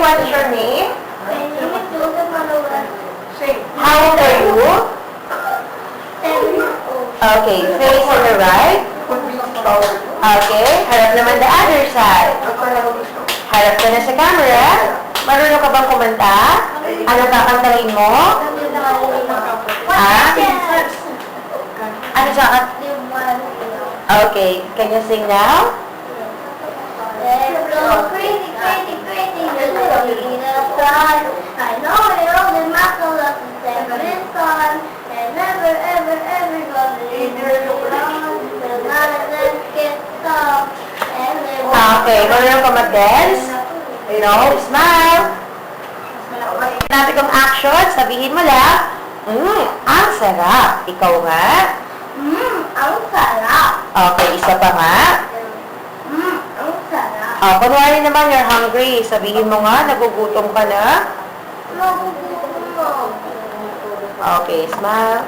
what is your name? My name is Joseph Manoel. How old are you? 7 years old. Okay, face on the right. Okay, harap naman the other side. Harap ka na sa camera. Marunong ka bang kumanta? Ano kakantahin mo? Ah? Ano siya? Okay, can you sing now? Let's go crazy, crazy, crazy, just in the sun. I know it all the muscle of the seven sun, and never, ever, ever gonna leave it alone. Till none of them get stopped, and they Okay, marunong ka mag-dance? No, smile. Natin kong action, sabihin mo lang, ang sarap. Ikaw nga. ang sarap. Okay, isa pa nga. Ang sarap. Kunwari naman, you're hungry. Sabihin mo nga, nagugutom ka na. Magugutom mo. Okay, smile.